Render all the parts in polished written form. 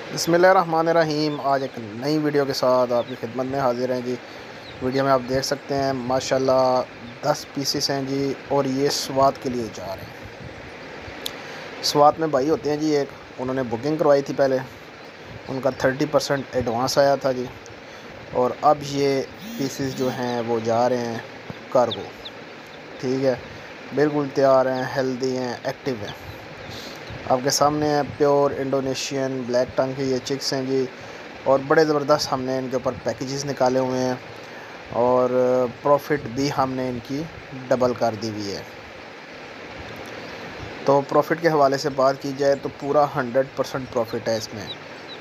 बिस्मिल्लाहिर्रहमानिर्रहीम। आज एक नई वीडियो के साथ आपकी खिदमत में हाज़िर हैं जी। वीडियो में आप देख सकते हैं माशाल्लाह 10 पीसेस हैं जी, और ये स्वात के लिए जा रहे हैं। स्वात में भाई होते हैं जी, एक उन्होंने बुकिंग करवाई थी पहले, उनका 30% एडवांस आया था जी, और अब ये पीसेस जो हैं वो जा रहे हैं कार्गो। ठीक है, बिल्कुल तैयार हैं, हेल्दी हैं, एक्टिव हैं। आपके सामने है प्योर इंडोनेशियन ब्लैक टंग के ये चिक्स हैं जी, और बड़े ज़बरदस्त हमने इनके ऊपर पैकेजेस निकाले हुए हैं, और प्रॉफिट भी हमने इनकी डबल कर दी हुई है। तो प्रॉफिट के हवाले से बात की जाए तो पूरा 100% प्रॉफिट है इसमें।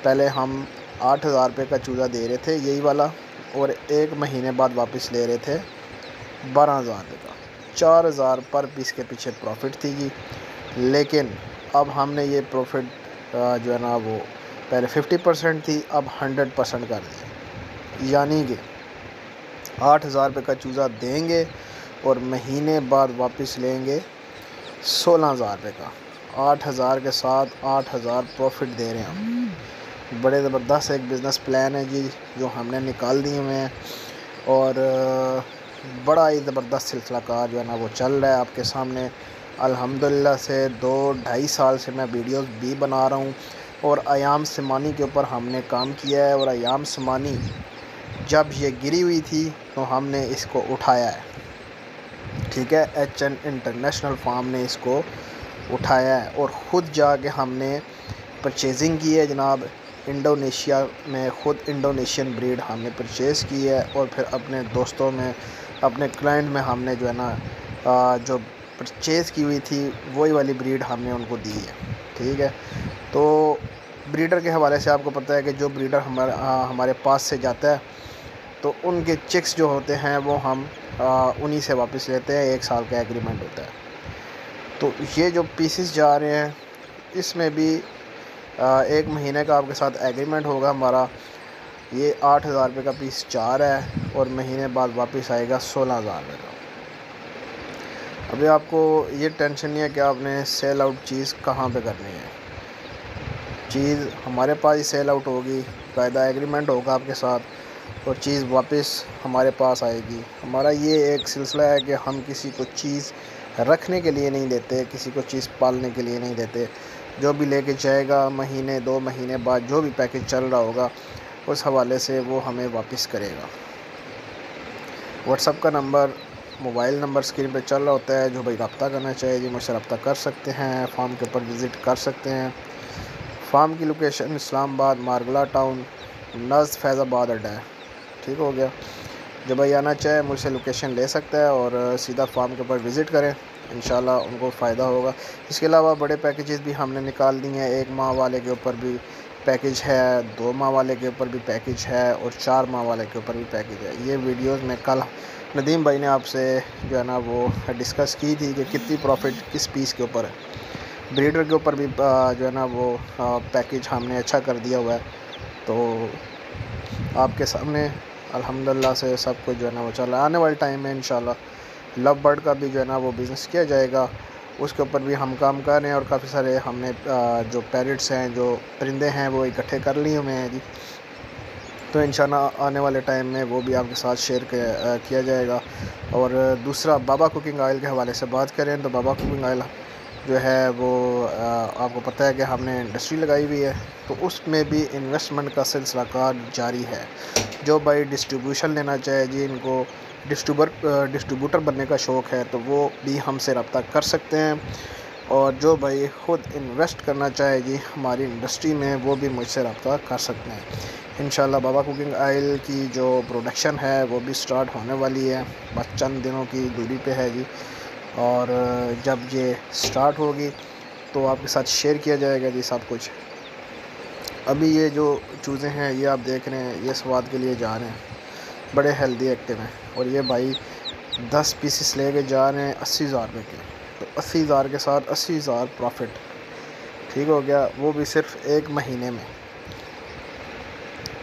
पहले हम 8,000 रुपये का चूज़ा दे रहे थे यही वाला, और 1 महीने बाद वापस ले रहे थे 12,000 रुपये का। 4,000 पर पीस के पीछे प्रॉफिट थी जी। लेकिन अब हमने ये प्रॉफिट जो है ना वो पहले 50% थी, अब 100% कर दिया। यानी कि 8,000 रुपये का चूज़ा देंगे और महीने बाद वापस लेंगे 16,000 रुपये का। 8,000 के साथ 8,000 प्रॉफिट दे रहे हैं हम। बड़े ज़बरदस्त एक बिज़नेस प्लान है जी जो हमने निकाल दिए हुए हैं, और बड़ा ही ज़बरदस्त सिलसिला कार जो है ना वो चल रहा है आपके सामने। अल्हम्दुलिल्लाह से 2-2.5 साल से मैं वीडियोस भी बना रहा हूँ, और अयाम समानी के ऊपर हमने काम किया है। और अयाम समानी जब ये गिरी हुई थी तो हमने इसको उठाया है। ठीक है, HN इंटरनेशनल फार्म ने इसको उठाया है, और ख़ुद जाके हमने परचेजिंग की है जनाब। इंडोनेशिया में ख़ुद इंडोनेशियन ब्रीड हमने परचेज़ की है, और फिर अपने दोस्तों में, अपने क्लाइंट में हमने जो है ना जो परचेज़ की हुई थी वही वाली ब्रीड हमने उनको दी है। ठीक है, तो ब्रीडर के हवाले से आपको पता है कि जो ब्रीडर हमारे पास से जाता है तो उनके चिक्स जो होते हैं वो हम उन्हीं से वापस लेते हैं। 1 साल का एग्रीमेंट होता है। तो ये जो पीसेस जा रहे हैं इसमें भी 1 महीने का आपके साथ एग्रीमेंट होगा हमारा। ये 8,000 रुपये का पीस जा रहा है, और महीने बाद वापस आएगा 16,000 रुपये का। अभी आपको ये टेंशन नहीं है कि आपने सेल आउट चीज़ कहाँ पे करनी है। चीज़ हमारे पास ही सेल आउट होगी, कायदा एग्रीमेंट होगा आपके साथ, और चीज़ वापस हमारे पास आएगी। हमारा ये एक सिलसिला है कि हम किसी को चीज़ रखने के लिए नहीं देते, किसी को चीज़ पालने के लिए नहीं देते। जो भी लेके जाएगा महीने 2 महीने बाद जो भी पैकेज चल रहा होगा उस हवाले से वो हमें वापस करेगा। व्हाट्सअप का नंबर, मोबाइल नंबर स्क्रीन पे चल रहा होता है। जो भाई रब्ता करना चाहिए जी मुझसे रब्ता कर सकते हैं, फार्म के ऊपर विज़िट कर सकते हैं। फार्म की लोकेशन इस्लामाबाद मारगला टाउन, नज़ फैज़ाबाद अड्डा है। ठीक हो गया। जब भाई आना चाहे मुझसे लोकेशन ले सकता है, और सीधा फार्म के ऊपर विज़िट करें, इंशाल्लाह उनको फ़ायदा होगा। इसके अलावा बड़े पैकेजेस भी हमने निकाल दिए हैं। 1 माह वाले के ऊपर भी पैकेज है, 2 माह वाले के ऊपर भी पैकेज है, और 4 माह वाले के ऊपर भी पैकेज है। ये वीडियोस में कल नदीम भाई ने आपसे जो है ना वो डिस्कस की थी कि कितनी प्रॉफिट किस पीस के ऊपर है। ब्रीडर के ऊपर भी जो है ना वो पैकेज हमने अच्छा कर दिया हुआ है। तो आपके सामने अल्हम्दुलिल्लाह से सब कुछ जो है ना वो चल रहा है। आने वाले टाइम में इंशाल्लाह लव बर्ड का भी जो है ना वो बिज़नेस किया जाएगा, उसके ऊपर भी हम काम कर रहे हैं। और काफ़ी सारे हमने जो पैरट्स हैं, जो परिंदे हैं, वो इकट्ठे कर लिए हुए हैं जी। तो इंशाल्लाह आने वाले टाइम में वो भी आपके साथ शेयर किया जाएगा। और दूसरा, बाबा कुकिंग ऑयल के हवाले से बात करें तो बाबा कुकिंग ऑयल जो है वो आपको पता है कि हमने इंडस्ट्री लगाई हुई है, तो उसमें भी इन्वेस्टमेंट का सिलसिला कार जारी है। जो भाई डिस्ट्रीब्यूशन लेना चाहे जी, इनको डिस्ट्रीब्यूटर बनने का शौक़ है तो वो भी हमसे रब्ता कर सकते हैं। और जो भाई ख़ुद इन्वेस्ट करना चाहे जी हमारी इंडस्ट्री में, वो भी मुझसे रब्ता कर सकते हैं। इंशाल्लाह बाबा कुकिंग ऑयल की जो प्रोडक्शन है वो भी स्टार्ट होने वाली है, बस चंद दिनों की दूरी पे है जी। और जब ये स्टार्ट होगी तो आपके साथ शेयर किया जाएगा जी सब कुछ। अभी ये जो चूज़े हैं ये आप देख रहे हैं, ये स्वाद के लिए जा रहे हैं, बड़े हेल्दी एक्टिव हैं। और ये भाई 10 पीसेस लेके जा रहे हैं 80,000 रुपये के। तो 80,000 के साथ 80,000 प्रॉफिट। ठीक हो गया, वो भी सिर्फ 1 महीने में।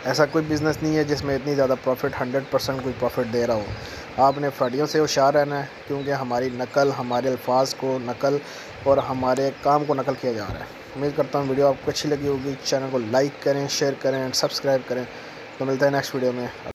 ऐसा कोई बिज़नेस नहीं है जिसमें इतनी ज़्यादा प्रॉफिट 100% कोई प्रॉफिट दे रहा हो। आपने फ्रॉडियों से होशियार रहना है, क्योंकि हमारी नकल, हमारे अल्फाज को नकल और हमारे काम को नकल किया जा रहा है। उम्मीद करता हूँ वीडियो आपको अच्छी लगी होगी। चैनल को लाइक करें, शेयर करें एंड सब्सक्राइब करें। तो मिलता है नेक्स्ट वीडियो में।